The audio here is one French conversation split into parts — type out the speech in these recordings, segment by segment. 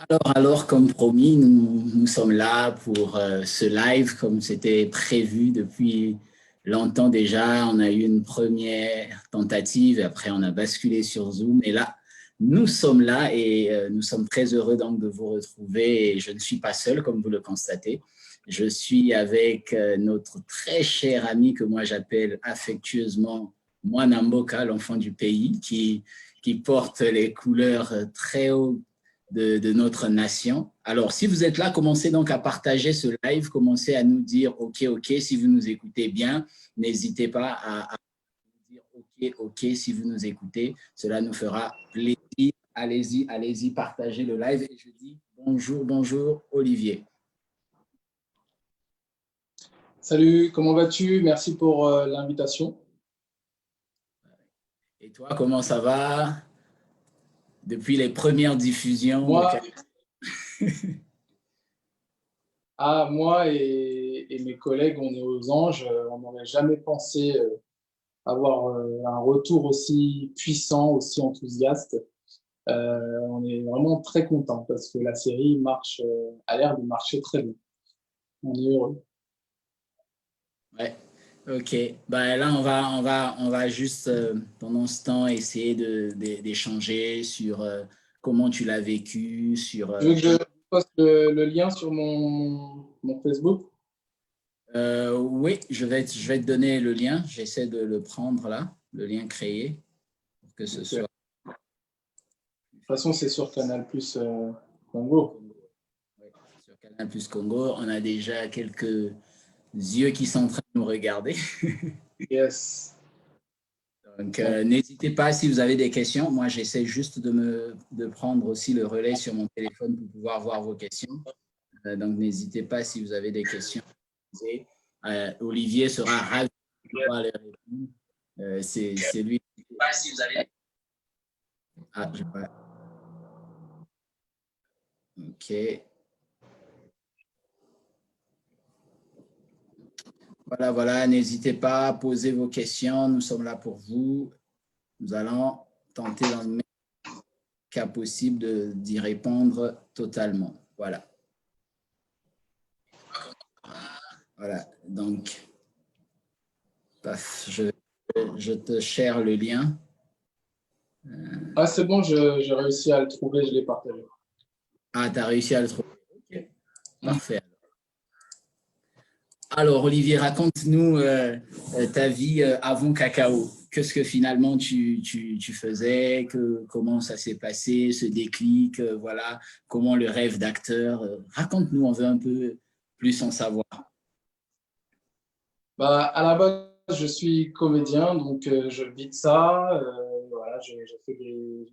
Alors, comme promis, nous sommes là pour ce live, comme c'était prévu depuis longtemps déjà. On a eu une première tentative, et après on a basculé sur Zoom. Et là, nous sommes là et nous sommes très heureux donc de vous retrouver. Et je ne suis pas seul, comme vous le constatez. Je suis avec notre très cher ami que moi j'appelle affectueusement Mwanamboka, l'enfant du pays, qui porte les couleurs très haut de notre nation. Alors, si vous êtes là, commencez donc à partager ce live, commencez à nous dire OK, OK, si vous nous écoutez bien, n'hésitez pas à dire OK, OK, si vous nous écoutez, cela nous fera plaisir. Allez-y, allez-y, partagez le live. Et je dis bonjour, bonjour, Olivier. Salut, comment vas-tu? Merci pour l'invitation. Et toi, comment ça va depuis les premières diffusions de... Moi et mes collègues, on est aux anges. On n'aurait jamais pensé avoir un retour aussi puissant, aussi enthousiaste. On est vraiment très content parce que la série marche, a l'air de marcher très bien. On est heureux. Ouais. Ok. Ben là, on va juste pendant ce temps essayer d'échanger sur comment tu l'as vécu, sur. Tu veux que je poste le lien sur mon Facebook? Oui, je vais te donner le lien. J'essaie de le prendre là, le lien créé, pour que ce Ok. soit. De toute façon, c'est sur Canal Plus Congo. Ouais, sur Canal Plus Congo, on a déjà quelques yeux qui sont en train de nous regarder. Yes. Donc, n'hésitez pas si vous avez des questions. Moi, j'essaie juste de prendre aussi le relais sur mon téléphone pour pouvoir voir vos questions. Donc, n'hésitez pas si vous avez des questions. Olivier sera ravi de pouvoir les répondre. C'est lui. Ah, je pas. OK. Voilà, voilà. N'hésitez pas à poser vos questions. Nous sommes là pour vous. Nous allons tenter dans le meilleur cas possible d'y répondre totalement. Voilà. Voilà. Donc, je te share le lien. Ah, c'est bon, j'ai réussi à le trouver, je l'ai partagé. Ah, tu as réussi à le trouver. OK. Parfait. Alors, Olivier, raconte-nous ta vie avant Cacao. Qu'est-ce que finalement tu faisais, comment ça s'est passé, ce déclic, voilà, comment le rêve d'acteur. Raconte-nous, on veut un peu plus en savoir. Bah, à la base, je suis comédien, donc je vis de ça. Voilà, j'ai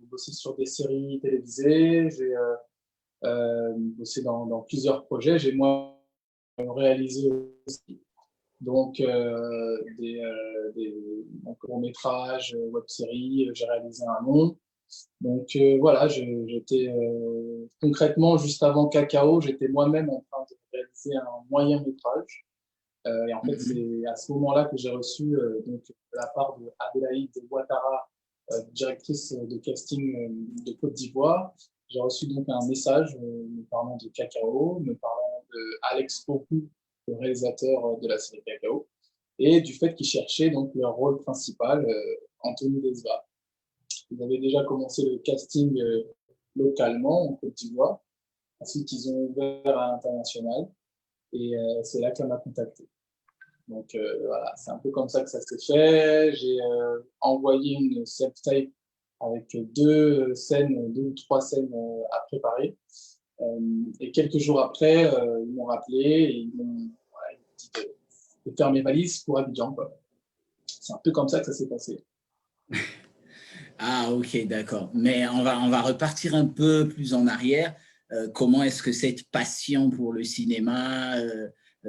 bossé sur des séries télévisées, j'ai bossé dans plusieurs projets. J'ai moi réalisé aussi donc des courts-métrages, web-séries. J'ai réalisé un long. Donc voilà, j'étais concrètement juste avant Cacao, j'étais moi-même en train de réaliser un moyen métrage. Et en fait, c'est à ce moment-là que j'ai reçu donc, de la part de Adélaïde Ouattara, directrice de casting de Côte d'Ivoire. J'ai reçu donc un message me parlant de Cacao, me parlant de Alex Poku, le réalisateur de la série Cacao, et du fait qu'ils cherchaient donc leur rôle principal, Anthony Desva. Ils avaient déjà commencé le casting localement en Côte d'Ivoire. Ensuite, ils ont ouvert à l'international et c'est là qu'elle m'a contacté. Donc voilà, c'est un peu comme ça que ça s'est fait. J'ai envoyé une self-tape avec deux ou trois scènes à préparer. Et quelques jours après, ils m'ont rappelé et ils m'ont dit de faire mes valises pour Abidjan. C'est un peu comme ça que ça s'est passé. Ah, ok, d'accord. Mais on va repartir un peu plus en arrière. Comment est-ce que cette passion pour le cinéma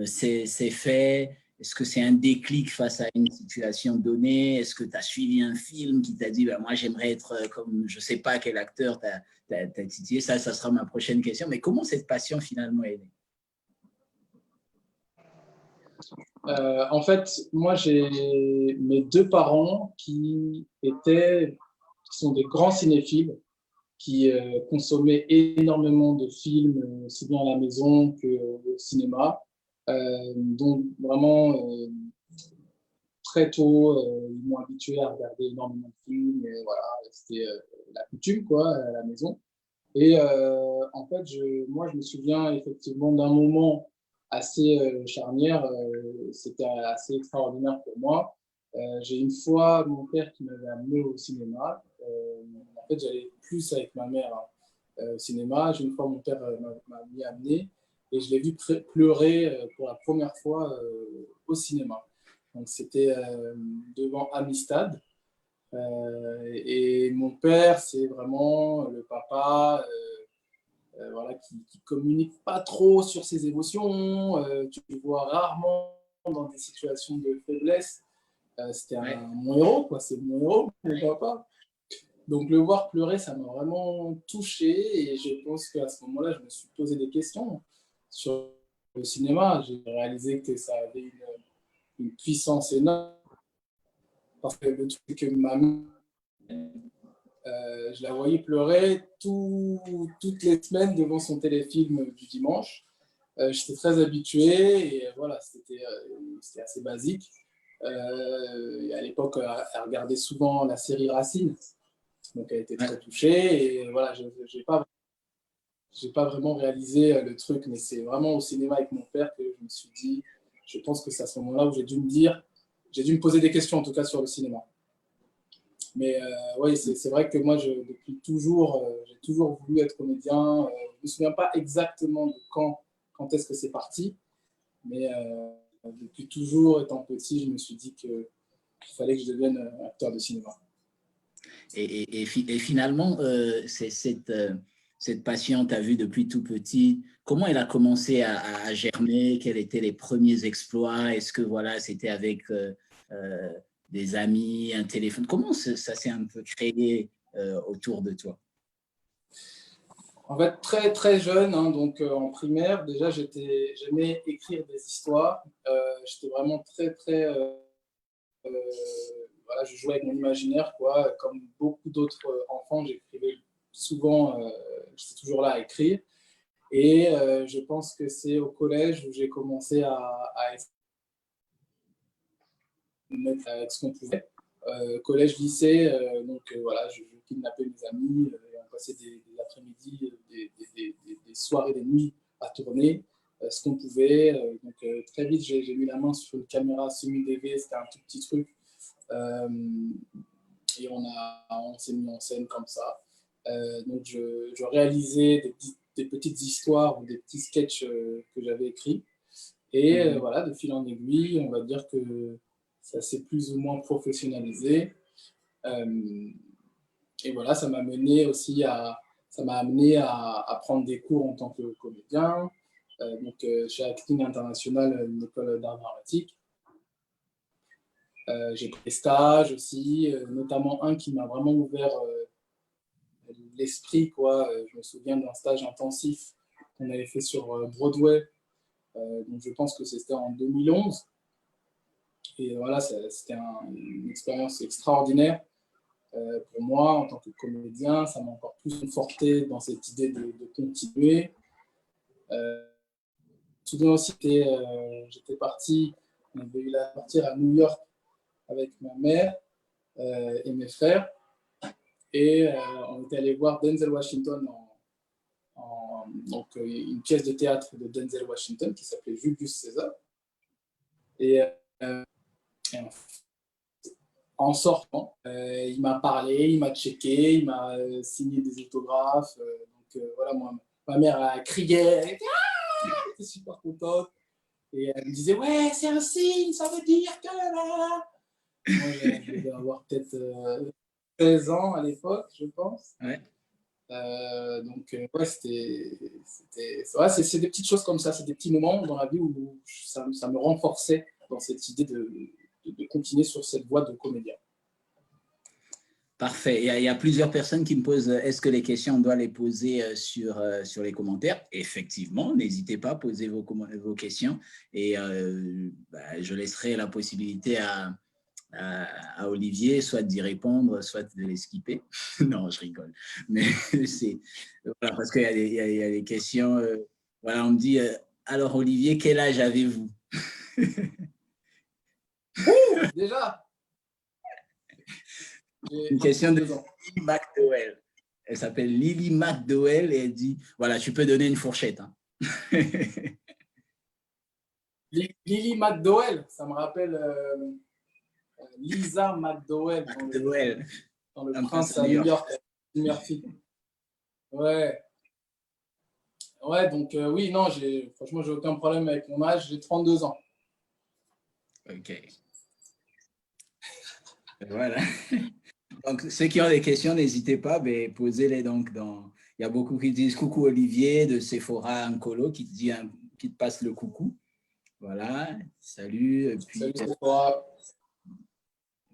s'est fait? Est-ce que c'est un déclic face à une situation donnée? Est-ce que tu as suivi un film qui t'a dit, ben, moi j'aimerais être comme je ne sais pas quel acteur t'as titillé? Ça sera ma prochaine question. Mais comment cette passion finalement est née? En fait, moi, j'ai mes deux parents qui sont des grands cinéphiles. qui consommait énormément de films, aussi bien à la maison qu'au cinéma. Donc vraiment, très tôt, ils m'ont habitué à regarder énormément de films. Et voilà, c'était la coutume quoi, à la maison. Et en fait, moi, je me souviens effectivement d'un moment assez charnière. C'était assez extraordinaire pour moi. J'ai une fois mon père qui m'avait amené au cinéma. En fait, j'allais plus avec ma mère au cinéma. J'ai une fois mon père m'a amené et je l'ai vu pleurer pour la première fois au cinéma. Donc c'était devant Amistad. Et mon père, c'est vraiment le papa voilà, qui communique pas trop sur ses émotions. Tu le vois rarement dans des situations de faiblesse. C'était Ouais. mon héros, quoi. C'est mon héros, mon papa. Donc le voir pleurer, ça m'a vraiment touché. Et je pense qu'à ce moment-là, je me suis posé des questions sur le cinéma. J'ai réalisé que ça avait une puissance énorme. Parce que le truc que ma mère je la voyais pleurer toutes les semaines devant son téléfilm du dimanche. J'étais très habitué et voilà, c'était assez basique. Et à l'époque, elle regardait souvent la série Racine, donc elle était Ouais. très touchée. Et voilà, je n'ai pas vraiment réalisé le truc, mais c'est vraiment au cinéma avec mon père que je me suis dit, je pense que c'est à ce moment-là où j'ai dû me poser des questions en tout cas sur le cinéma. Mais oui, c'est vrai que moi, depuis toujours, j'ai toujours voulu être comédien. Je ne me souviens pas exactement de quand est-ce que c'est parti, mais depuis toujours, étant petit, je me suis dit qu'il fallait que je devienne acteur de cinéma. Et finalement, cette passion, tu as vu depuis tout petit, comment elle a commencé à germer? Quels étaient les premiers exploits? Est-ce que voilà, c'était avec euh, des amis, un téléphone? Comment ça s'est un peu créé autour de toi? En fait, très très jeune, hein, donc en primaire, déjà j'aimais écrire des histoires. J'étais vraiment très très voilà, je jouais avec mon imaginaire, quoi. Comme beaucoup d'autres enfants, j'écrivais souvent, j'étais toujours là à écrire. Et je pense que c'est au collège où j'ai commencé à mettre avec ce qu'on pouvait. Collège, lycée, donc voilà, je kidnappais mes amis, et on passait des après-midi, des soirées, des nuits à tourner ce qu'on pouvait. Donc très vite, j'ai mis la main sur une caméra semi-DV, c'était un tout petit truc. Euh, et on s'est mis en scène comme ça. Donc je réalisais des petites histoires ou des petits sketchs que j'avais écrits. Et voilà, de fil en aiguille, on va dire que ça s'est plus ou moins professionnalisé. Euh, et voilà, ça m'a mené aussi ça m'a amené à prendre des cours en tant que comédien. Donc chez Acting International, une école d'art dramatique. J'ai pris des stages aussi, notamment un qui m'a vraiment ouvert l'esprit, quoi. Je me souviens d'un stage intensif qu'on avait fait sur Broadway. Donc je pense que c'était en 2011. Et voilà, c'était une expérience extraordinaire pour moi en tant que comédien. Ça m'a encore plus conforté dans cette idée de continuer. Soudain aussi, j'étais parti, on avait eu la partir à New York avec ma mère et mes frères. Et on était allé voir Denzel Washington donc une pièce de théâtre de Denzel Washington qui s'appelait Julius Caesar. Et, et en sortant, il m'a parlé, il m'a checké, il m'a signé des autographes. Donc voilà, ma mère a crié, elle était super contente. Et elle me disait, ouais, c'est un signe, ça veut dire que là. Moi, je devais avoir peut-être 16 ans à l'époque, je pense. Ouais. Donc, ouais, ouais, c'est des petites choses comme ça, c'est des petits moments dans la vie où ça me renforçait dans cette idée de continuer sur cette voie de comédien. Parfait. Il y a plusieurs personnes qui me posent, est-ce que les questions, on doit les poser sur les commentaires? Effectivement, n'hésitez pas à poser vos questions et je laisserai la possibilité à Olivier, soit d'y répondre, soit de les skipper. Non, je rigole. Mais c'est voilà, parce qu'il y a des questions. Voilà, on me dit alors Olivier, quel âge avez-vous? Déjà, j'ai Une question de 32 ans. Lily McDowell. Elle s'appelle Lily McDowell et elle dit voilà, tu peux donner une fourchette. Hein. Lily McDowell, ça me rappelle Lisa McDowell McDowell, dans Le un prince Prince à à New New York. York, une meilleure fille. Ouais, ouais, donc oui, non, franchement, j'ai aucun problème avec mon âge, j'ai 32 ans. Ok. Voilà. Donc, ceux qui ont des questions, n'hésitez pas, mais posez-les donc dans. Il y a beaucoup qui disent coucou Olivier de Sephora Ancolo qui te dit qui te passe le coucou. Voilà, salut. Et puis, Salut, Sephora.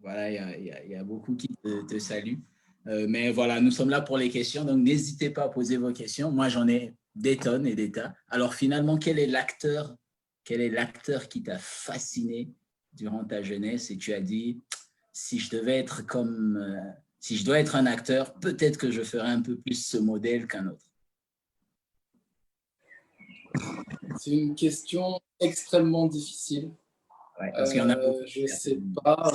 voilà, il y a beaucoup qui te saluent. Mais voilà, nous sommes là pour les questions, donc n'hésitez pas à poser vos questions. Moi, j'en ai des tonnes et des tas. Alors, finalement, quel est l'acteur qui t'a fasciné durant ta jeunesse et tu as dit, si je devais être comme, si je dois être un acteur, peut-être que je ferais un peu plus ce modèle qu'un autre. C'est une question extrêmement difficile. Ouais, parce qu'il y en a beaucoup. Je ne sais pas.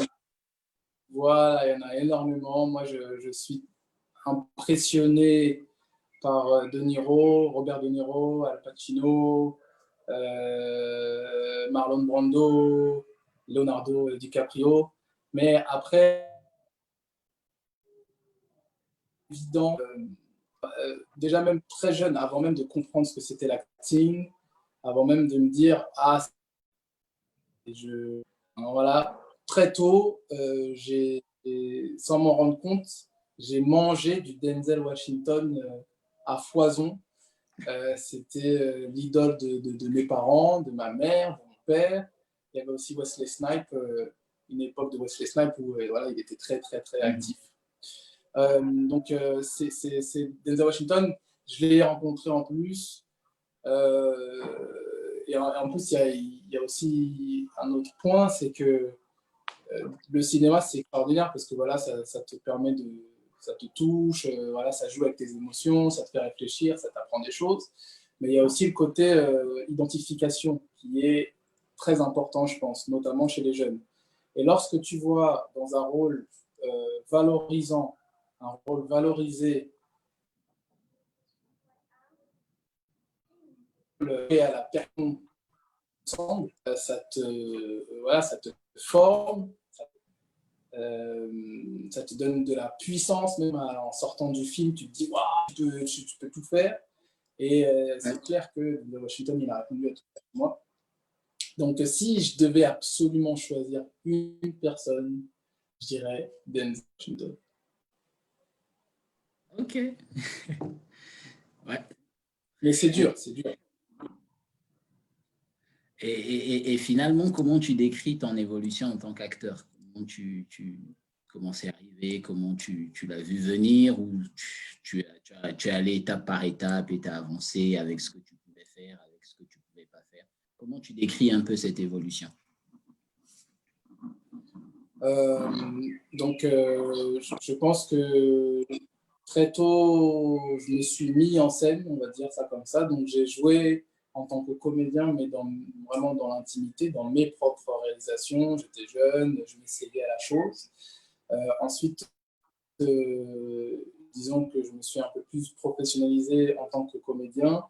Voilà, il y en a énormément. Moi, je suis impressionné par De Niro, Robert De Niro, Al Pacino, Marlon Brando, Leonardo DiCaprio. Mais après, évident, déjà même très jeune, avant même de comprendre ce que c'était l'acting, avant même de me dire, ah, alors voilà, très tôt, sans m'en rendre compte, j'ai mangé du Denzel Washington à foison. C'était l'idole de mes parents, de ma mère, de mon père. Il y avait aussi Wesley Snipes, une époque de Wesley Snipes où voilà, il était très, très, très actif. Donc, c'est Denzel Washington, je l'ai rencontré en plus. Et en plus, il y a aussi un autre point, c'est que le cinéma, c'est extraordinaire parce que voilà, ça te permet de. Ça te touche, voilà, ça joue avec tes émotions, ça te fait réfléchir, ça t'apprend des choses. Mais il y a aussi le côté identification qui est très important, je pense, notamment chez les jeunes. Et lorsque tu vois dans un rôle valorisant, un rôle valorisé et à la personne ensemble, ça te forme, ça te donne de la puissance, même en sortant du film, tu te dis, waouh, tu peux tout faire. Et c'est clair que Washington, il a répondu à tout ça pour moi. Donc, si je devais absolument choisir une personne, je dirais Denzel Washington. Ok. Ouais. Mais c'est dur, c'est dur. Et finalement, comment tu décris ton évolution en tant qu'acteur? Comment c'est arrivé? Comment tu l'as vu venir? Ou tu es allé étape par étape et tu as avancé avec ce que tu pouvais faire, avec ce que tu ne pouvais pas faire? Comment tu décris un peu cette évolution? Donc, je pense que très tôt, je me suis mis en scène, on va dire ça comme ça. Donc, j'ai joué en tant que comédien, mais vraiment dans l'intimité, dans mes propres réalisations. J'étais jeune, je m'essayais à la chose. Ensuite, disons que je me suis un peu plus professionnalisé en tant que comédien,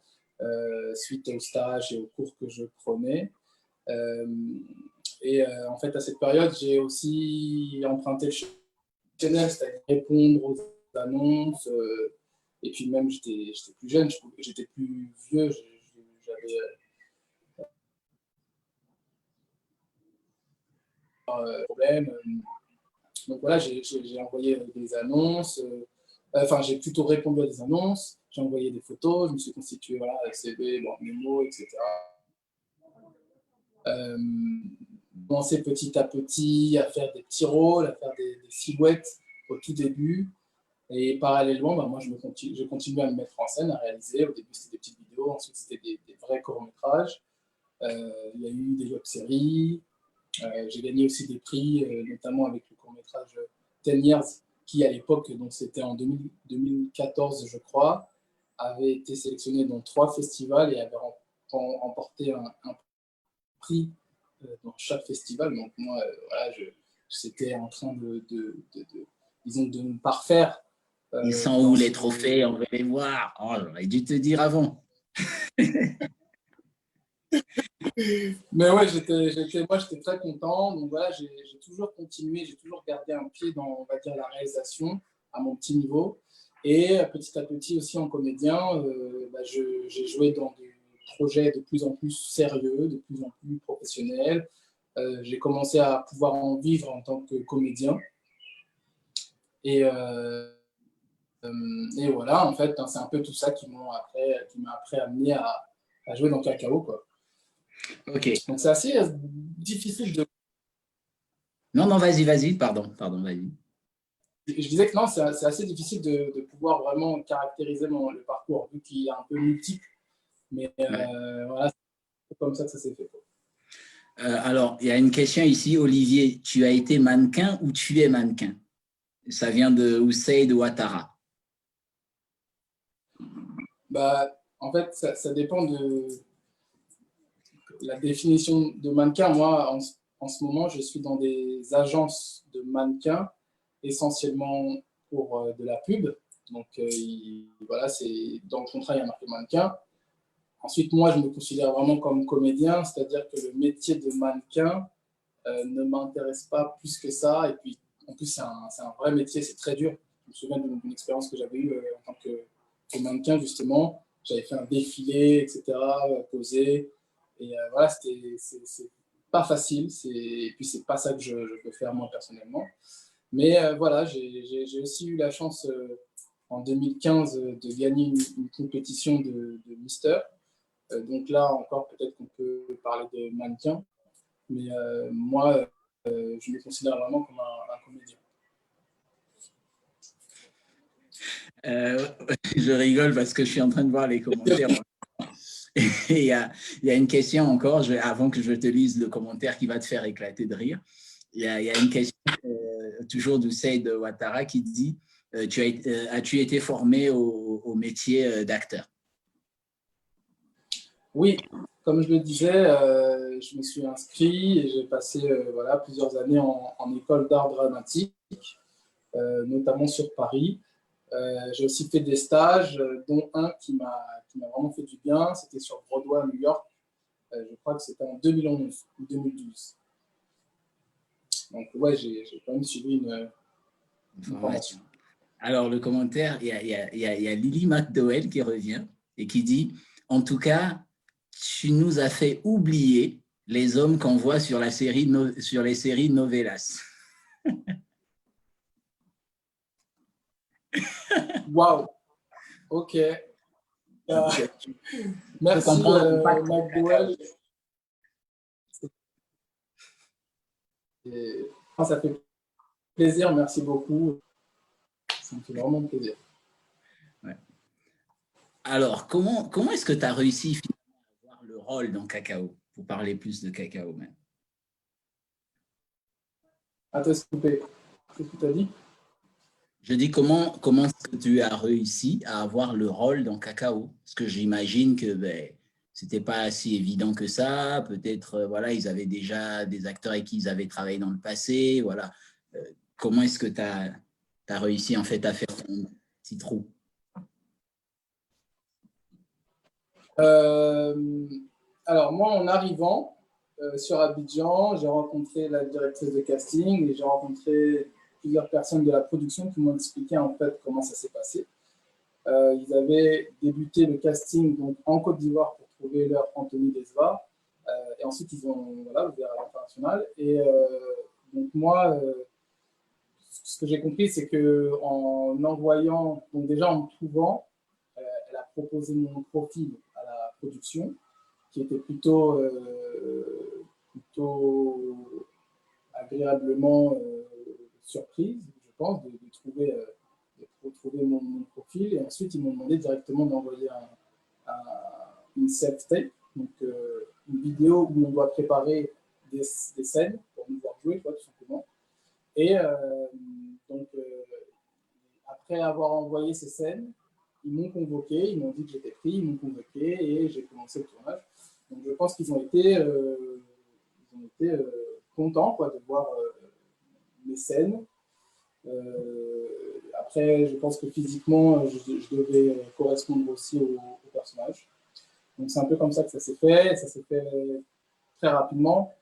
suite aux stages et aux cours que je prenais. Et en fait, à cette période, j'ai aussi emprunté le channel, c'est-à-dire répondre aux annonces. Et puis même, j'étais plus jeune, j'étais plus vieux, j'avais problème. Donc voilà, j'ai envoyé des annonces. Enfin, j'ai plutôt répondu à des annonces. J'ai envoyé des photos, je me suis constitué, voilà, CV, bon, mémo, etc. Commencé petit à petit à faire des petits rôles, à faire des silhouettes au tout début. Et parallèlement, bah, moi, je continue à me mettre en scène, à réaliser. Au début, c'était des petites vidéos, ensuite, c'était des vrais courts-métrages. Il y a eu des web-séries. J'ai gagné aussi des prix, notamment avec le court-métrage 10 Years, qui à l'époque, donc c'était en 2014, je crois, avait été sélectionné dans 3 festivals et avait remporté un prix dans chaque festival. Donc moi, voilà, j'étais en train disons, de me parfaire. Ils sont où les trophées? On veut les voir. Oh, j'aurais dû te dire avant. Mais ouais, moi, j'étais très content. Donc voilà, j'ai toujours continué, j'ai toujours gardé un pied dans, on va dire, la réalisation à mon petit niveau. Et petit à petit aussi en comédien, j'ai joué dans des projets de plus en plus sérieux, de plus en plus professionnels. J'ai commencé à pouvoir en vivre en tant que comédien. Et, et voilà, en fait, c'est un peu tout ça qui m'a après amené à jouer dans Cacao, quoi. Ok. Donc c'est assez difficile de... Non, non, vas-y, pardon, vas-y. Je disais que non, c'est assez difficile de pouvoir vraiment caractériser le parcours, vu qu'il est un peu multiple. Mais Ouais. voilà, c'est comme ça que ça s'est fait. Alors, il y a une question ici, Olivier. Tu as été mannequin ou tu es mannequin? Ça vient de Ousseid Ouattara. Bah, en fait, ça dépend de la définition de mannequin. Moi, en ce moment, je suis dans des agences de mannequins, essentiellement pour de la pub. Donc, voilà, dans le contrat, il y a marqué mannequin. Ensuite, moi, je me considère vraiment comme comédien, c'est-à-dire que le métier de mannequin ne m'intéresse pas plus que ça. Et puis, en plus, c'est un vrai métier, c'est très dur. Je me souviens d'une expérience que j'avais eue en tant que mannequin, justement. J'avais fait un défilé, etc., posé. Et voilà, c'est pas facile. Et puis, c'est pas ça que je peux faire moi personnellement. Mais voilà, j'ai aussi eu la chance en 2015 de gagner une compétition de Mister. Donc là encore, peut-être qu'on peut parler de mannequin. Mais moi, je me considère vraiment comme un comédien. Euh, je rigole parce que je suis en train de voir les commentaires. Et il y a une question encore, avant que je te lise le commentaire qui va te faire éclater de rire. Il y a une question toujours d'Ousseid Ouattara qui dit as-tu été formé au métier d'acteur? Oui, comme je le disais, je me suis inscrit et j'ai passé voilà, plusieurs années en école d'art dramatique, notamment sur Paris. J'ai aussi fait des stages, dont un qui m'a vraiment fait du bien. C'était sur Broadway à New York. Je crois que c'était en 2011 ou 2012. Donc, ouais, j'ai quand même suivi une formation. Alors, le commentaire, il y a Lily McDowell qui revient et qui dit « En tout cas, tu nous as fait oublier les hommes qu'on voit sur les séries novellas. » Waouh, ok. Merci, McDowell. Ça fait plaisir, merci beaucoup. Ça me fait vraiment plaisir. Ouais. Alors, comment est-ce que tu as réussi finalement à avoir le rôle dans Cacao, pour parler plus de Cacao même? Attends, s'il vous plaît, qu'est-ce que tu as dit? Je dis comment est-ce que tu as réussi à avoir le rôle dans Cacao? Parce que j'imagine que c'était pas si évident que ça. Peut-être, voilà, ils avaient déjà des acteurs avec qui ils avaient travaillé dans le passé. Voilà. Comment est-ce que tu as réussi en fait à faire ton petit trou? Alors, moi, en arrivant sur Abidjan, j'ai rencontré la directrice de casting et j'ai rencontré plusieurs personnes de la production qui m'ont expliqué en fait comment ça s'est passé. Ils avaient débuté le casting donc, en Côte d'Ivoire pour trouver leur Anthony Desva. Et ensuite, ils ont ouvert à l'international. Et donc, moi, ce que j'ai compris, c'est qu'en envoyant, donc déjà en me trouvant, elle a proposé mon profil à la production, qui était plutôt agréablement surprise, je pense, de trouver mon profil. Et ensuite, ils m'ont demandé directement d'envoyer une self-tape, donc une vidéo où on doit préparer des scènes Et donc, après avoir envoyé ces scènes, ils m'ont convoqué, ils m'ont dit que j'étais pris, ils m'ont convoqué et j'ai commencé le tournage. Donc, je pense qu'ils ont été, contents quoi, de voir mes scènes. Après, je pense que physiquement, je devais correspondre aussi au personnage. Donc, c'est un peu comme ça que ça s'est fait. Ça s'est fait très rapidement.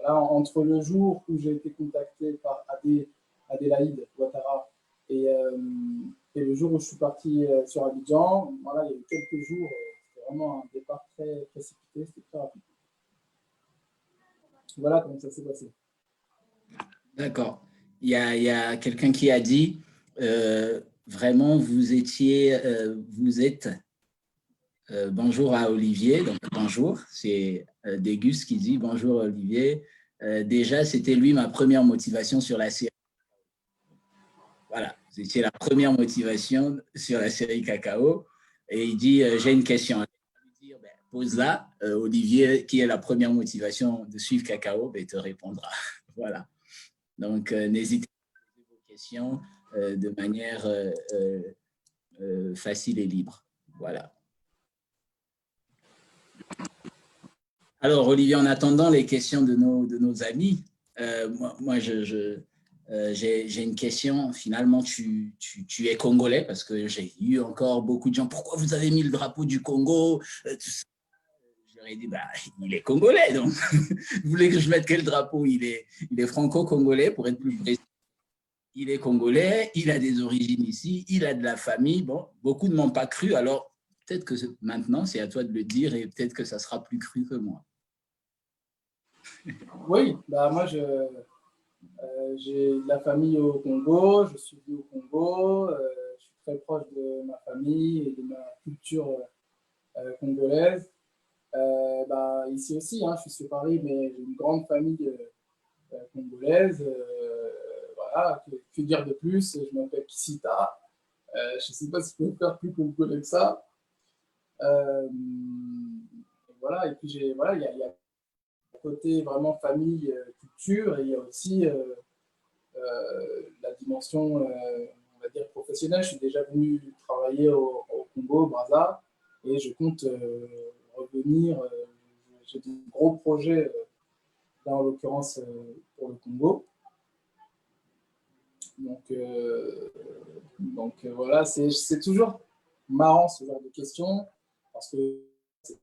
Voilà, entre le jour où j'ai été contacté par Adélaïde Ouattara et le jour où je suis parti sur Abidjan, voilà, il y a eu quelques jours, c'était vraiment un départ très précipité, c'était très rapide. Voilà comment ça s'est passé. D'accord. Il y a quelqu'un qui a dit, vraiment, vous êtes, bonjour à Olivier, donc bonjour, c'est Dégus qui dit bonjour Olivier. Déjà, c'était lui ma première motivation sur la série. Voilà, c'était la première motivation sur la série Cacao. Et il dit, j'ai une question. Dire, ben, pose-la. Olivier, qui est la première motivation de suivre Cacao, ben, te répondra. Voilà. Donc, n'hésitez pas à poser vos questions de manière facile et libre. Voilà. Alors, Olivier, en attendant les questions de nos amis, moi j'ai une question. Finalement, tu es congolais parce que j'ai eu encore beaucoup de gens. Pourquoi vous avez mis le drapeau du Congo? Je leur ai dit, bah, il est congolais. Donc, vous voulez que je mette quel drapeau? Il est franco-congolais, pour être plus précis. Il est congolais, il a des origines ici, il a de la famille. Bon, beaucoup ne m'ont pas cru. Alors, peut-être que maintenant, c'est à toi de le dire et peut-être que ça sera plus cru que moi. Oui, bah moi j'ai de la famille au Congo, je suis né au Congo, je suis très proche de ma famille et de ma culture congolaise. Bah, ici aussi, hein, je suis sur Paris, mais j'ai une grande famille congolaise. Voilà, que dire de plus? Je m'appelle Kissita. Je ne sais pas si je peux faire plus congolais que ça. Voilà, et puis voilà, il y a un côté vraiment famille, culture, et il y a aussi la dimension, on va dire, professionnelle. Je suis déjà venu travailler au Congo, au Brazza, et je compte revenir. J'ai des gros projets, là en l'occurrence pour le Congo. Donc voilà, c'est toujours marrant ce genre de questions, parce que c'est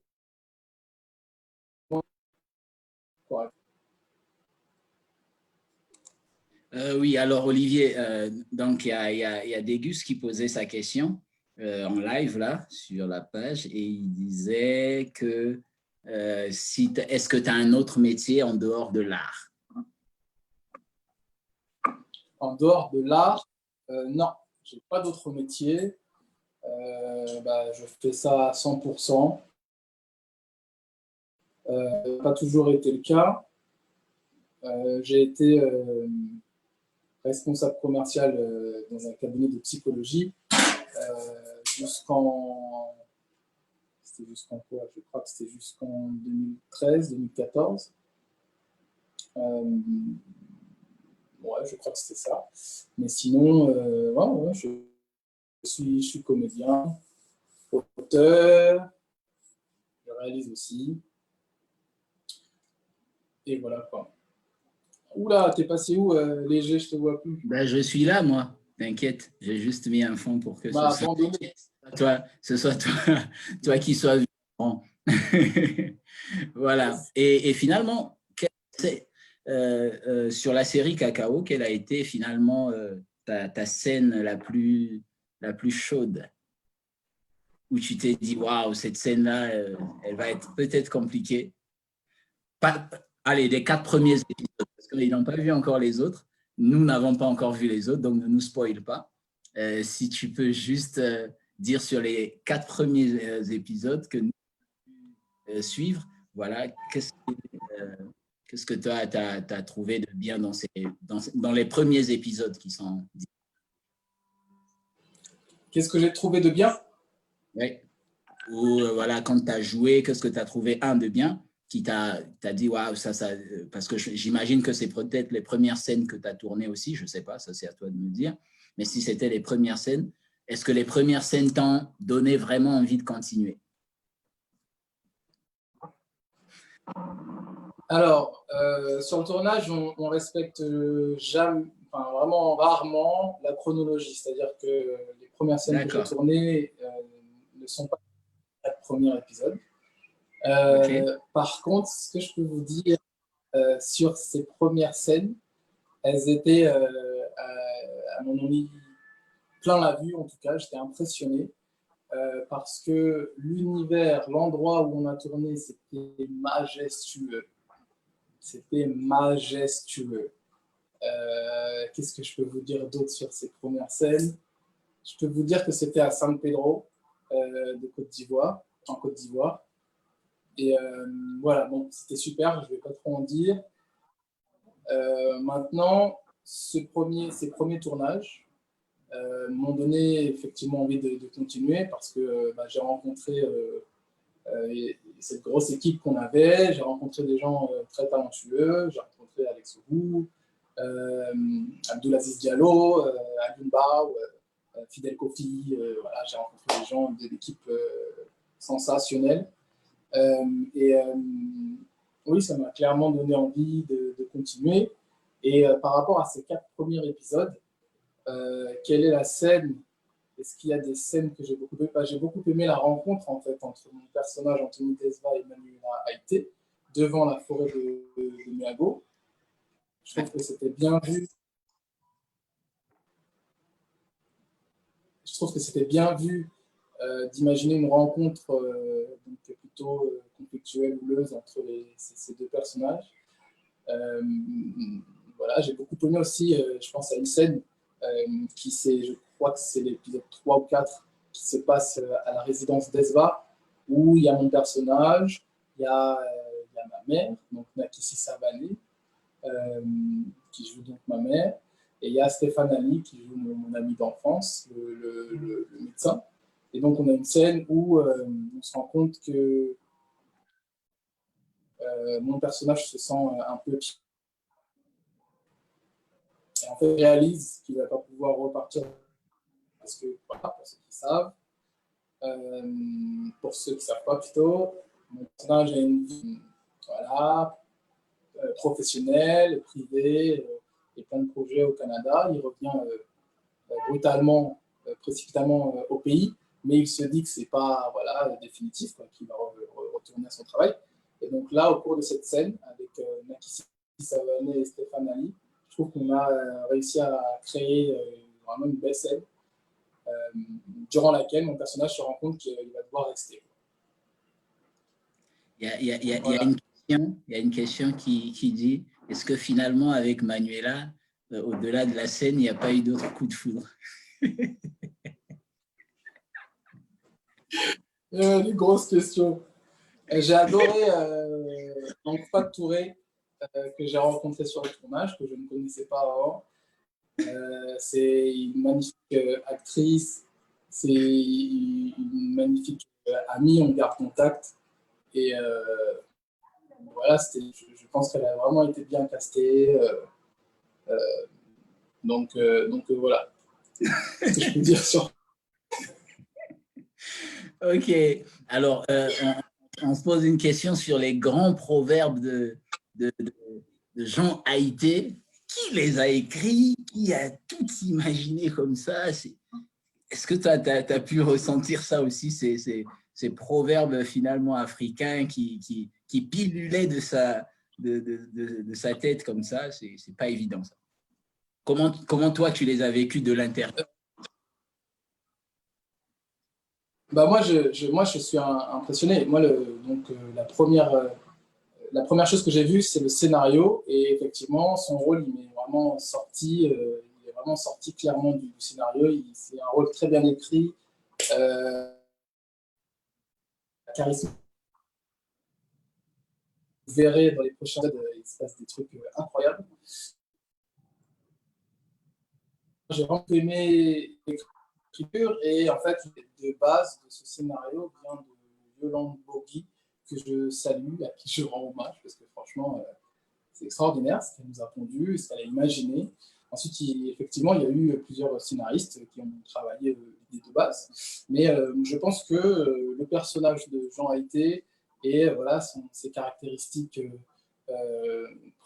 correct. Oui, alors Olivier, donc il y a Dégus qui posait sa question en live là sur la page et il disait que est-ce que tu as un autre métier en dehors de l'art? En dehors de l'art, non, j'ai pas d'autre métier. Bah, je fais ça à 100%. Pas toujours été le cas. J'ai été responsable commercial dans un cabinet de psychologie jusqu'en. C'était jusqu'en quoi? Je crois que c'était jusqu'en 2013-2014. Ouais, je crois que c'était ça. Mais sinon, ouais, je suis comédien, auteur, je réalise aussi. Et voilà quoi. Oula, t'es passé où, Léger, je te vois plus. Ben, je suis là, moi. T'inquiète, j'ai juste mis un fond pour que M'a abandonné. ce soit toi, toi qui sois vivant. Voilà. Et finalement, sur la série Cacao, quelle a été finalement ta scène la plus chaude où tu t'es dit, waouh, cette scène-là, elle va être peut-être compliquée. Pas, allez, les 4 premiers épisodes, parce qu'ils n'ont pas vu encore les autres. Nous n'avons pas encore vu les autres, donc ne nous spoil pas. Si tu peux juste dire sur les 4 premiers épisodes que nous suivre, voilà, qu'est-ce que tu as trouvé de bien dans les premiers épisodes qui sont. Qu'est-ce que j'ai trouvé de bien? Oui. Ou voilà, quand tu as joué, qu'est-ce que tu as trouvé, un, de bien, qui t'a dit, waouh, parce que j'imagine que c'est peut-être les premières scènes que tu as tournées aussi, je ne sais pas, ça c'est à toi de me dire, mais si c'était les premières scènes, est-ce que les premières scènes t'ont donné vraiment envie de continuer? Alors, sur le tournage, on respecte jamais, enfin, vraiment rarement la chronologie. C'est-à-dire que les premières scènes que j'ai tournées ne sont pas les premiers épisodes. Par contre, ce que je peux vous dire sur ces premières scènes, elles étaient, à mon avis, plein la vue en tout cas. J'étais impressionné parce que l'univers, l'endroit où on a tourné, c'était majestueux. C'était majestueux. Qu'est-ce que je peux vous dire d'autre sur ces premières scènes? Je peux vous dire que c'était à San Pedro de Côte d'Ivoire, en Côte d'Ivoire. Et voilà, bon, c'était super, je ne vais pas trop en dire. Maintenant, ces premiers tournages m'ont donné effectivement envie de continuer parce que j'ai rencontré cette grosse équipe qu'on avait, j'ai rencontré des gens très talentueux, j'ai rencontré Alex Ogou, Abdoulaziz Diallo, Alioune Fidel Kofi, voilà, j'ai rencontré des gens de l'équipe sensationnelle. Et oui, ça m'a clairement donné envie de continuer. Et par rapport à ces 4 premiers épisodes, quelle est la scène? Est-ce qu'il y a des scènes que j'ai beaucoup aimées? J'ai beaucoup aimé la rencontre en fait entre mon personnage Anthony Tesva et Manuela Haïté devant la forêt de Miago. Je trouve que c'était bien vu. Je trouve que c'était bien vu d'imaginer une rencontre donc plutôt conflictuelle, houleuse entre ces deux personnages. Voilà, j'ai beaucoup aimé aussi, je pense à une scène je crois que c'est l'épisode 3 ou 4, qui se passe à la résidence d'Esva, où il y a mon personnage, il y a ma mère, donc Nakissi Savani, qui joue donc ma mère, et il y a Stéphane Ali, qui joue mon ami d'enfance, le médecin. Et donc on a une scène où on se rend compte que mon personnage se sent un peu... Et en fait, il réalise qu'il ne va pas pouvoir repartir parce que, voilà, pour ceux qui savent, pour ceux qui ne savent pas plutôt, mon personnage a une vie voilà, professionnelle, privée, et plein de projets au Canada. Il revient brutalement, précipitamment au pays, mais il se dit que ce n'est pas voilà, définitif, qu'il va retourner à son travail. Et donc là, au cours de cette scène, avec Nakissi Savané et Stéphane Ali, je trouve qu'on a réussi à créer vraiment une belle scène durant laquelle mon personnage se rend compte qu'il va devoir rester. Il y a une question qui dit, est-ce que finalement, avec Manuela, au-delà de la scène, il n'y a pas eu d'autres coups de foudre? Une grosse question. J'ai adoré Fat Touré, que j'ai rencontré sur le tournage, que je ne connaissais pas avant. C'est une magnifique actrice, c'est une magnifique amie, on garde contact. Et voilà, je pense qu'elle a vraiment été bien castée. Donc voilà, ce que je peux dire sur... Ok, alors on se pose une question sur les grands proverbes de Jean Haïté. Qui les a écrits? Qui a tout imaginé comme ça? Est-ce que tu as pu ressentir ça aussi, ces proverbes finalement africains qui pilulaient de sa tête comme ça? C'est pas évident ça. Comment toi tu les as vécus de l'intérieur? Moi, je suis impressionné. Moi, la première chose que j'ai vue, c'est le scénario. Et effectivement, son rôle, il est vraiment sorti clairement du scénario. C'est un rôle très bien écrit, charismatique. Vous verrez dans les prochains épisodes, il se passe des trucs incroyables. J'ai vraiment aimé l'écriture et en fait, de base de ce scénario vient de Yolande Bogi, que je salue, à qui je rends hommage, parce que franchement, c'est extraordinaire ce qu'elle nous a pondu, ce qu'elle a imaginé. Ensuite, effectivement, il y a eu plusieurs scénaristes qui ont travaillé l'idée de base. Mais je pense que le personnage de Jean Haïté et voilà, ses caractéristiques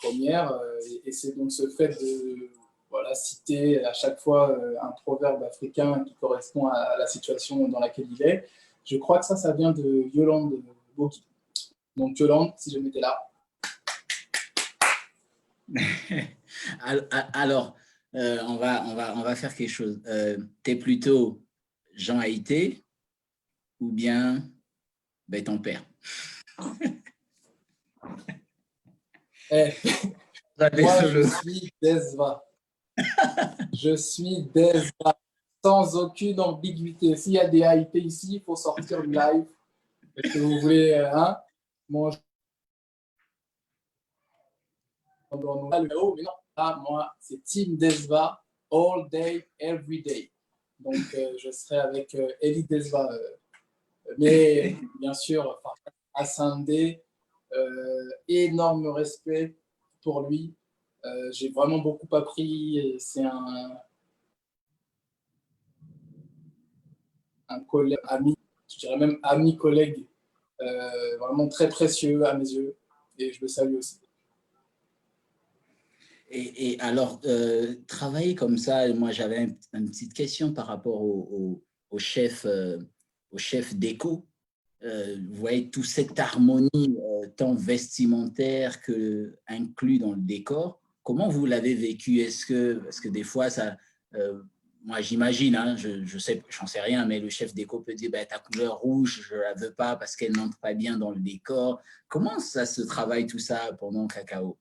premières, et c'est donc ce fait de voilà, citer à chaque fois un proverbe africain qui correspond à la situation dans laquelle il est. Je crois que ça vient de Yolande Boki. Donc Yolande, si je m'étais là. Alors, on va faire quelque chose. T'es plutôt Jean Haïté ou bien ton père? Moi, je suis Desva. Je suis Desva. Sans aucune ambiguïté. S'il y a des Haïtés ici, il faut sortir du live. Est-ce que vous voulez manger? Mais non, là, moi, c'est Team Desva, all day, every day. Donc, je serai avec Eli Desva. Mais bien sûr, Assandé, énorme respect pour lui. J'ai vraiment beaucoup appris. C'est un collègue, ami, je dirais même ami collègue, vraiment très précieux à mes yeux. Et je le salue aussi. Et alors, travailler comme ça, moi j'avais une petite question par rapport au chef déco. Vous voyez, toute cette harmonie tant vestimentaire que inclus dans le décor, comment vous l'avez vécu? Parce que des fois, moi j'imagine, hein, je sais, j'en sais rien, mais le chef déco peut dire ta couleur rouge, je la veux pas parce qu'elle n'entre pas bien dans le décor. Comment ça se travaille tout ça pendant Cacao?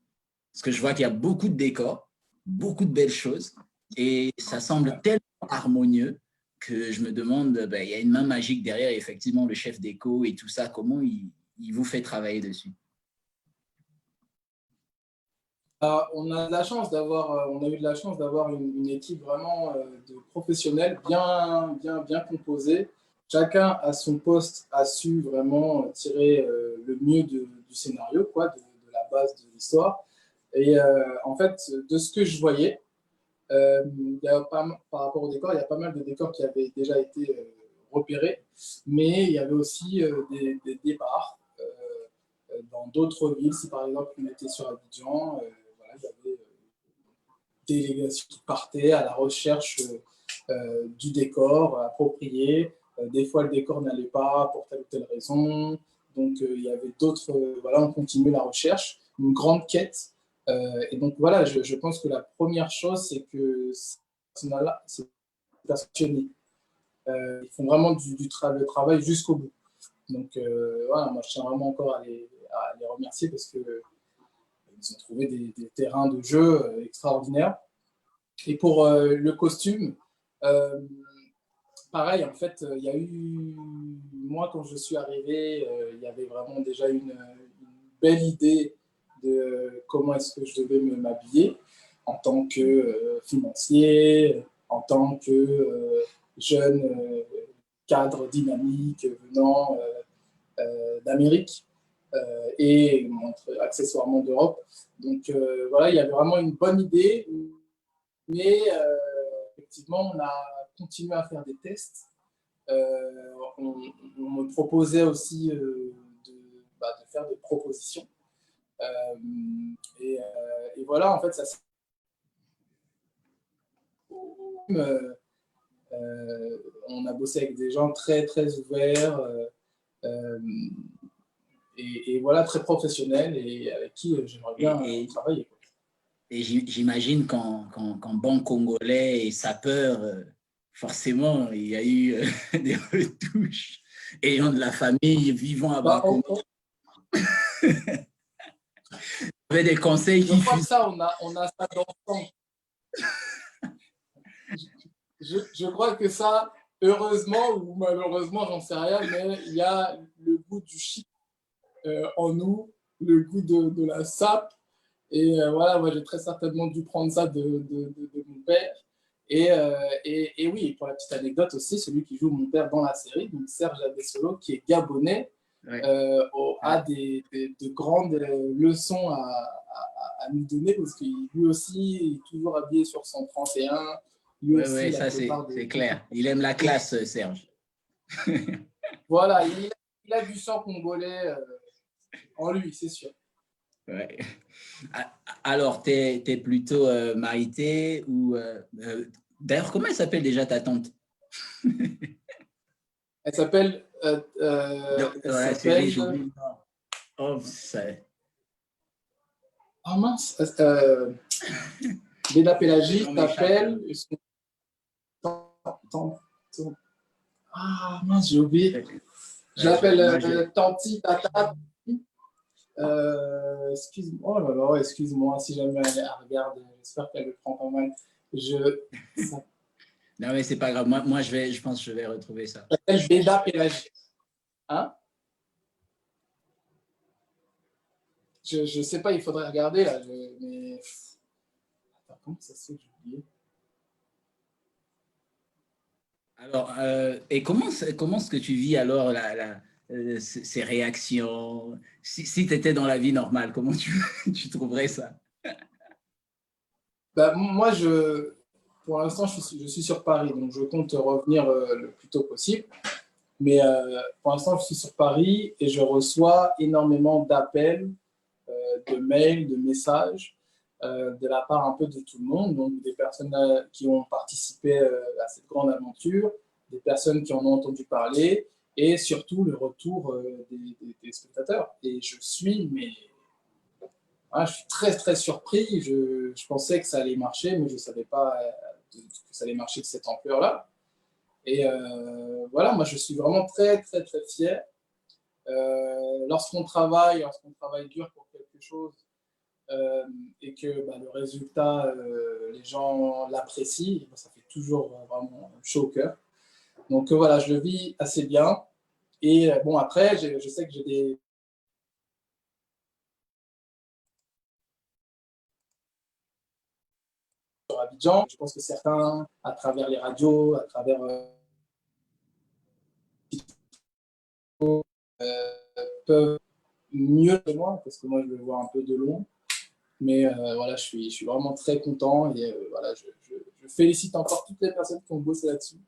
Parce que je vois qu'il y a beaucoup de décors, beaucoup de belles choses, et ça semble tellement harmonieux que je me demande, il y a une main magique derrière, effectivement, le chef déco et tout ça, comment il vous fait travailler dessus? On a eu de la chance d'avoir une équipe vraiment de professionnels bien composée. Chacun à son poste a su vraiment tirer le mieux du scénario, quoi, de la base de l'histoire. Et en fait, de ce que je voyais, par rapport au décor, il y a pas mal de décors qui avaient déjà été repérés, mais il y avait aussi des départs dans d'autres villes. Si par exemple on était sur Abidjan, voilà, il y avait des délégations qui partaient à la recherche du décor approprié. Des fois, le décor n'allait pas pour telle ou telle raison. Donc, il y avait d'autres. Voilà, on continuait la recherche, une grande quête. Et donc, voilà, je pense que la première chose, c'est que c'est passionné. Ils font vraiment le travail jusqu'au bout. Donc, voilà, moi, je tiens vraiment encore à les remercier parce qu'ils ont trouvé des terrains de jeu extraordinaires. Et pour le costume, pareil, en fait, il y a eu. Moi, quand je suis arrivé, il y avait vraiment déjà une belle idée de comment est-ce que je devais m'habiller en tant que financier, en tant que jeune cadre dynamique venant d'Amérique et accessoirement d'Europe. Donc voilà, il y avait vraiment une bonne idée, mais effectivement, on a continué à faire des tests. On me proposait aussi de faire des propositions. Et voilà, en fait, ça s'est on a bossé avec des gens très, très ouverts et voilà, très professionnels et avec qui j'aimerais bien travailler. Et j'imagine qu'en bon congolais et sapeur, forcément, il y a eu des retouches. Ayant de la famille, vivant à Bakongo. Il y avait des conseils qui fusent. Ça, on a ça d'enfant. Je crois que ça, heureusement ou malheureusement, j'en sais rien, mais il y a le goût du chic en nous, le goût de la sape. Et voilà, moi, j'ai très certainement dû prendre ça de mon père. Et oui, pour la petite anecdote aussi, celui qui joue mon père dans la série, donc Serge Abessolo, qui est gabonais, Ouais. a de grandes leçons à nous donner parce que lui aussi est toujours habillé sur son 31. Lui Ouais, aussi, ouais, la ça plupart c'est des... clair. Il aime la classe, Serge. Voilà, il a du sang congolais en lui, c'est sûr. Ouais. Alors, tu es plutôt Maïté ou... d'ailleurs, comment elle s'appelle déjà ta tante? Elle s'appelle... Dans la série, j'oublie le nom. Oh, ça... Ah mince, Béda Le Pélagie nom m'échappe là. s'appelle... Ah mince, j'ai oublié. Je Ouais, l'appelle moi, Tanti Tata. Excuse-moi, oh là là, excuse-moi si jamais elle regarde, j'espère qu'elle le prend pas mal. Je non, mais c'est pas grave. Moi je pense que je vais retrouver ça. s'appelle Béda Pélagie. Hein? Je sais pas, il faudrait regarder là. Mais... Attends, comment ça se fait que j'ai oublié? Alors, et comment est-ce que tu vis alors ces réactions? Si tu étais dans la vie normale, comment tu trouverais ça? Bah, moi, pour l'instant, je suis sur Paris, donc je compte revenir le plus tôt possible. Mais pour l'instant, je suis sur Paris et je reçois énormément d'appels, de mails, de messages de la part un peu de tout le monde. Donc, des personnes qui ont participé à cette grande aventure, des personnes qui en ont entendu parler et surtout le retour des spectateurs. Et je suis, mais je suis très, très surpris. Je pensais que ça allait marcher, mais je ne savais pas que ça allait marcher de cette ampleur-là. Et voilà, moi, je suis vraiment très, très, très fier. Lorsqu'on travaille dur pour quelque chose et que le résultat, les gens l'apprécient, ça fait toujours vraiment chaud au cœur. Donc voilà, je le vis assez bien. Et bon, après, je sais que j'ai des... Sur Abidjan, je pense que certains, à travers les radios, à travers peuvent mieux que moi, parce que moi, je le vois un peu de loin. Mais voilà, je suis vraiment très content et voilà, je félicite encore toutes les personnes qui ont bossé là-dessus,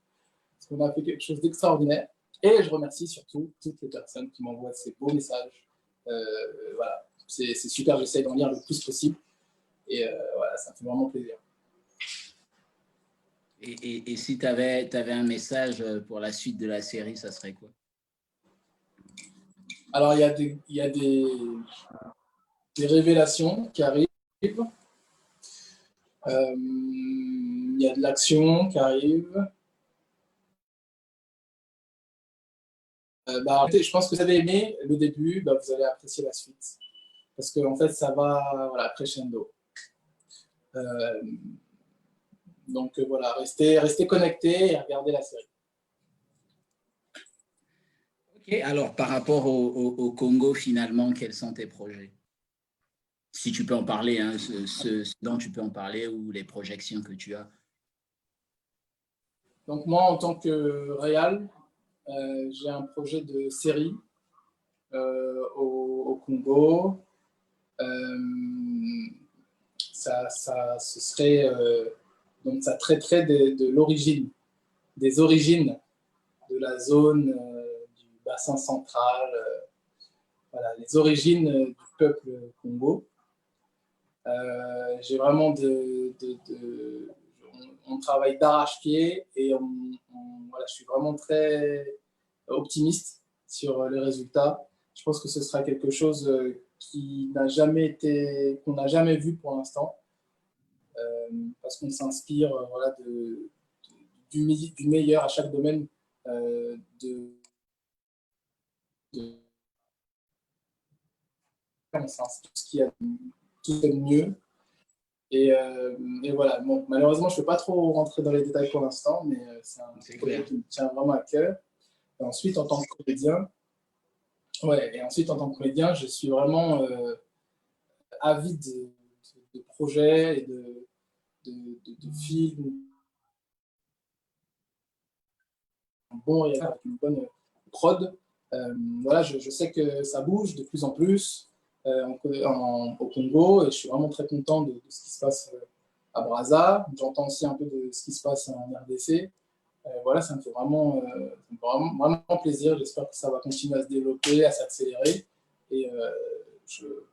parce qu'on a fait quelque chose d'extraordinaire. Et je remercie surtout toutes les personnes qui m'envoient ces beaux messages. Voilà, c'est super, j'essaie d'en lire le plus possible. Et voilà, ça me fait vraiment plaisir. Et si tu avais un message pour la suite de la série, ça serait quoi? Alors, il y a des révélations qui arrivent. Il y a de l'action qui arrive. Je pense que vous avez aimé le début, vous allez apprécier la suite. Parce que en fait, ça va voilà, crescendo. Euh, donc voilà, restez connectés et regardez la série. Ok, alors par rapport au Congo, finalement, quels sont tes projets? Si tu peux en parler, hein, ce dont tu peux en parler ou les projections que tu as. Donc moi, en tant que réal, j'ai un projet de série au Congo. Euh, ce serait donc ça traiterait de l'origine, des origines de la zone du bassin central, voilà, les origines du peuple Congo. J'ai vraiment on travaille d'arrache-pied et voilà, je suis vraiment très optimiste sur les résultats. Je pense que ce sera quelque chose qu'on n'a jamais vu pour l'instant, parce qu'on s'inspire voilà, du meilleur à chaque domaine, on s'inspire tout ce qui a tout de mieux. Et voilà, bon, malheureusement, je ne peux pas trop rentrer dans les détails pour l'instant, mais c'est un projet qui me tient vraiment à cœur. Et ensuite, en tant que comédien, je suis vraiment avide de projets et de films, un bon réel avec une bonne prod. Voilà, je sais que ça bouge de plus en plus au Congo et je suis vraiment très content de ce qui se passe à Brazza. J'entends aussi un peu de ce qui se passe en RDC. Voilà, vraiment plaisir. J'espère que ça va continuer à se développer, à s'accélérer. Et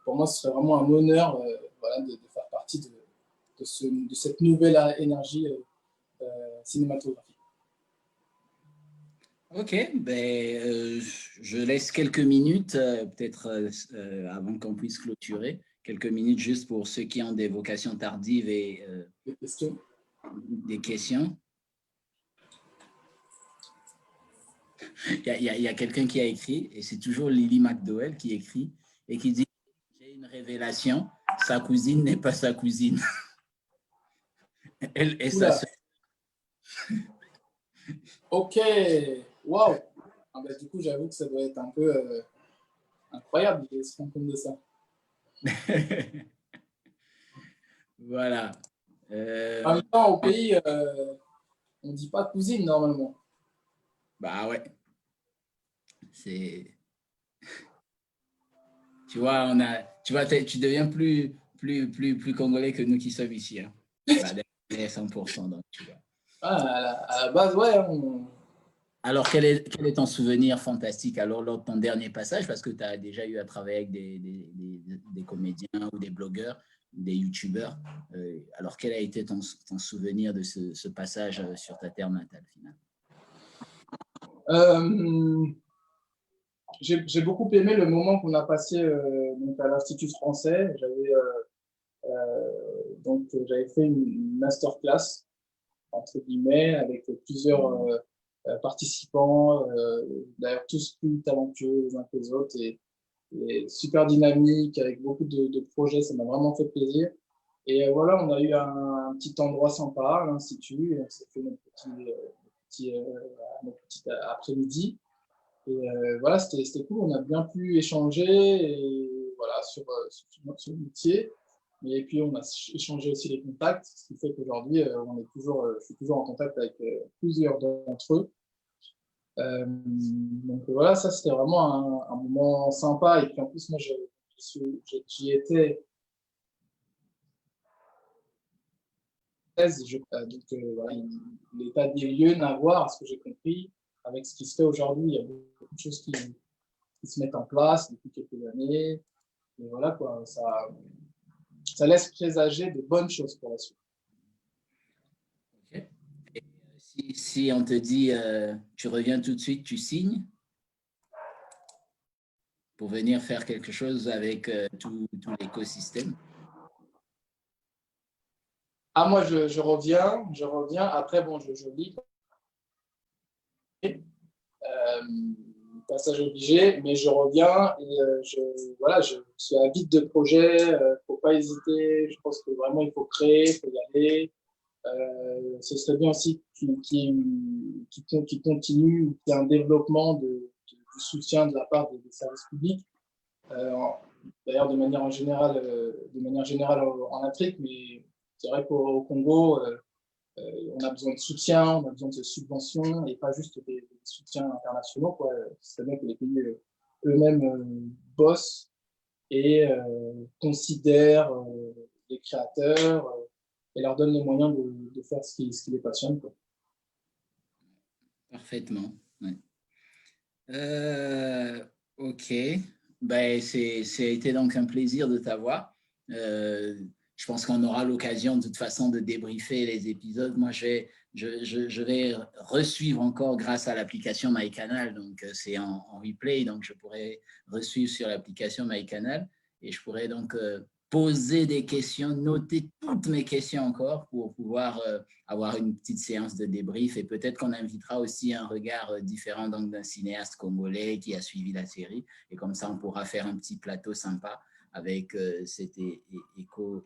pour moi, ce serait vraiment un honneur voilà, de faire partie de cette nouvelle énergie cinématographique. Ok, je laisse quelques minutes, peut-être avant qu'on puisse clôturer, quelques minutes juste pour ceux qui ont des vocations tardives et Des questions? des questions. Il y a quelqu'un qui a écrit, et c'est toujours Lily McDowell qui écrit, et qui dit « J'ai une révélation, sa cousine n'est pas sa cousine. » Elle est sa Oula, sœur. ok, waouh! Ah bah, du coup, j'avoue que ça doit être un peu incroyable de se rendre compte de ça. Voilà. En même temps, au pays, on ne dit pas cousine normalement. Bah ouais, c'est... Tu vois, tu deviens plus congolais que nous qui sommes ici. Hein. Bah, 100%, donc tu vois. Ah, à la base, ouais, Alors, quel est ton souvenir fantastique alors lors de ton dernier passage? Parce que tu as déjà eu à travailler avec des comédiens ou des blogueurs, des youtubeurs. Alors, quel a été ton souvenir de ce passage sur ta terre natale finalement? euh, j'ai beaucoup aimé le moment qu'on a passé donc à l'Institut français. J'avais fait une masterclass, entre guillemets, avec plusieurs participants, d'ailleurs tous plus talentueux les uns que les autres et super dynamique, avec beaucoup de projets. Ça m'a vraiment fait plaisir. Et voilà, on a eu un petit endroit sympa à l'Institut, et on s'est fait notre petit après-midi. Et voilà, c'était cool, on a bien pu échanger et, voilà, sur le métier. Et puis, on a échangé aussi les contacts, ce qui fait qu'aujourd'hui, je suis toujours en contact avec plusieurs d'entre eux. Donc voilà, ça, c'était vraiment un moment sympa. Et puis, en plus, moi, j'y étais voilà, l'état des lieux n'a à voir, à ce que j'ai compris, avec ce qui se fait aujourd'hui. Il y a beaucoup de choses qui se mettent en place depuis quelques années. Et voilà, quoi, ça laisse présager de bonnes choses pour la suite. Okay. Et, si on te dit tu reviens tout de suite, tu signes pour venir faire quelque chose avec tout l'écosystème? Ah, moi, je reviens, je reviens. Après, bon, je lis, passage obligé, mais je reviens et voilà, je suis avide de projet. Faut pas hésiter. Je pense que vraiment, il faut créer, il faut y aller. Ce serait bien aussi qu'il continue, qu'il y ait un développement du soutien de la part des services publics. D'ailleurs, de manière générale en Afrique, mais c'est vrai qu'au Congo, on a besoin de soutien, on a besoin de subventions et pas juste des soutiens internationaux, quoi. Ce serait bien que les pays eux-mêmes bossent et considèrent les créateurs et leur donnent les moyens de faire ce qui les passionne, quoi. Parfaitement. Ouais. Ok. Ben, ça a été donc un plaisir de t'avoir. Je pense qu'on aura l'occasion de toute façon de débriefer les épisodes. Moi, je vais resuivre encore grâce à l'application MyCanal. Donc, c'est en replay. Donc, je pourrais resuivre sur l'application MyCanal et je pourrais donc poser des questions, noter toutes mes questions encore pour pouvoir avoir une petite séance de débrief et peut-être qu'on invitera aussi un regard différent donc d'un cinéaste congolais qui a suivi la série et comme ça on pourra faire un petit plateau sympa avec cet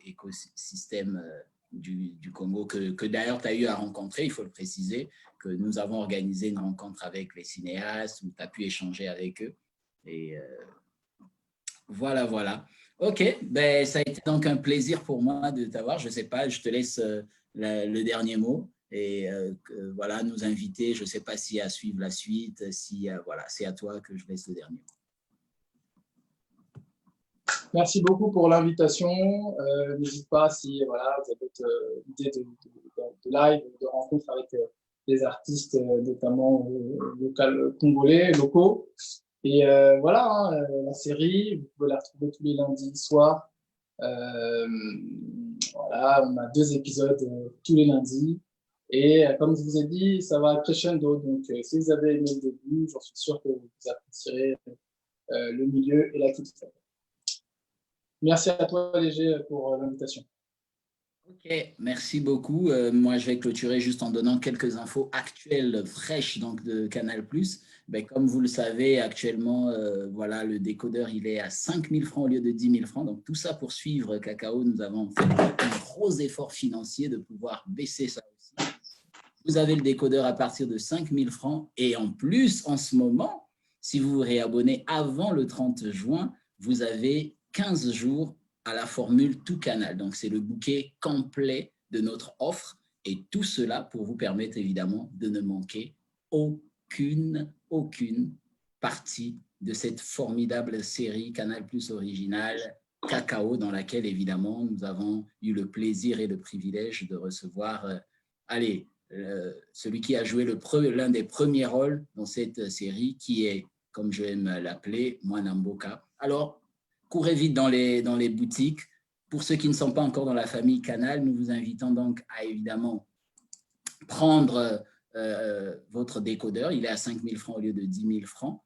écosystème du Congo que d'ailleurs tu as eu à rencontrer, il faut le préciser, que nous avons organisé une rencontre avec les cinéastes où tu as pu échanger avec eux et voilà, voilà. OK, ben, ça a été donc un plaisir pour moi de t'avoir. Je ne sais pas, je te laisse le dernier mot et voilà, nous inviter. Je ne sais pas si à suivre la suite, si voilà, c'est à toi que je laisse le dernier. Merci beaucoup pour l'invitation. N'hésite pas si voilà, vous avez d'autres idées de live, de rencontres avec des artistes, notamment locaux. Et voilà, hein, la série, vous pouvez la retrouver tous les lundis soirs. Voilà, on a 2 épisodes tous les lundis. Et comme je vous ai dit, ça va crescendo. Donc, si vous avez aimé le début, j'en suis sûr que vous apprécierez le milieu et la toute fin. Merci à toi, Léger, pour l'invitation. Ok, merci beaucoup. Moi, je vais clôturer juste en donnant quelques infos actuelles, fraîches donc, de Canal+. Ben, comme vous le savez, actuellement, voilà, le décodeur, il est à 5 000 francs au lieu de 10 000 francs. Donc, tout ça pour suivre Kakao. Nous avons fait un gros effort financier de pouvoir baisser ça aussi. Vous avez le décodeur à partir de 5 000 francs. Et en plus, en ce moment, si vous vous réabonnez avant le 30 juin, vous avez 15 jours à la formule tout canal. Donc, c'est le bouquet complet de notre offre et tout cela pour vous permettre évidemment de ne manquer aucune partie de cette formidable série Canal+ originale Kakao, dans laquelle évidemment nous avons eu le plaisir et le privilège de recevoir celui qui a joué l'un des premiers rôles dans cette série, qui est, comme je aime l'appeler, Mwana Mboka. Alors, courez vite dans les boutiques. Pour ceux qui ne sont pas encore dans la famille Canal, nous vous invitons donc à évidemment prendre votre décodeur. Il est à 5 000 francs au lieu de 10 000 francs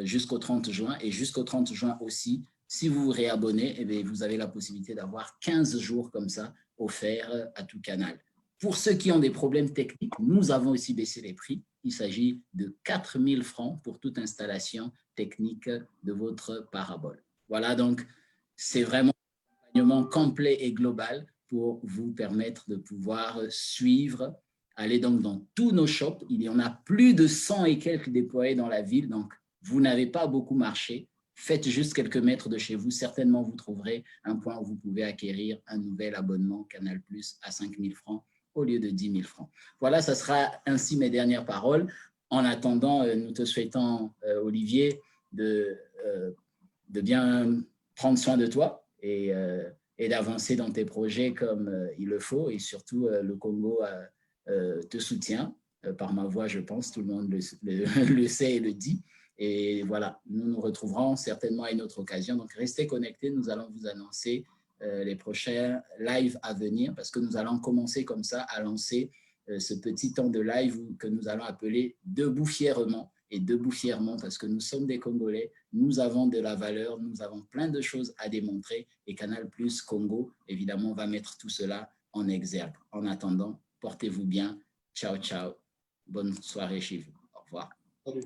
jusqu'au 30 juin. Et jusqu'au 30 juin aussi, si vous vous réabonnez, eh bien, vous avez la possibilité d'avoir 15 jours comme ça offerts à tout Canal. Pour ceux qui ont des problèmes techniques, nous avons aussi baissé les prix. Il s'agit de 4 000 francs pour toute installation technique de votre parabole. Voilà, donc c'est vraiment un accompagnement complet et global pour vous permettre de pouvoir suivre. Allez donc dans tous nos shops. Il y en a plus de 100 et quelques déployés dans la ville, donc vous n'avez pas beaucoup marché. Faites juste quelques mètres de chez vous. Certainement, vous trouverez un point où vous pouvez acquérir un nouvel abonnement Canal+ à 5 000 francs au lieu de 10 000 francs. Voilà, ça sera ainsi mes dernières paroles. En attendant, nous te souhaitons, Olivier, de bien prendre soin de toi et d'avancer dans tes projets comme il le faut. Et surtout, le Congo te soutient par ma voix, je pense. Tout le monde le sait et le dit. Et voilà, nous nous retrouverons certainement à une autre occasion. Donc, restez connectés. Nous allons vous annoncer les prochains lives à venir parce que nous allons commencer comme ça à lancer ce petit temps de live que nous allons appeler Debout fièrement. Et debout fièrement parce que nous sommes des Congolais, nous avons de la valeur, nous avons plein de choses à démontrer et Canal+ Congo, évidemment, va mettre tout cela en exergue. En attendant, portez-vous bien. Ciao, ciao. Bonne soirée chez vous. Au revoir. Salut.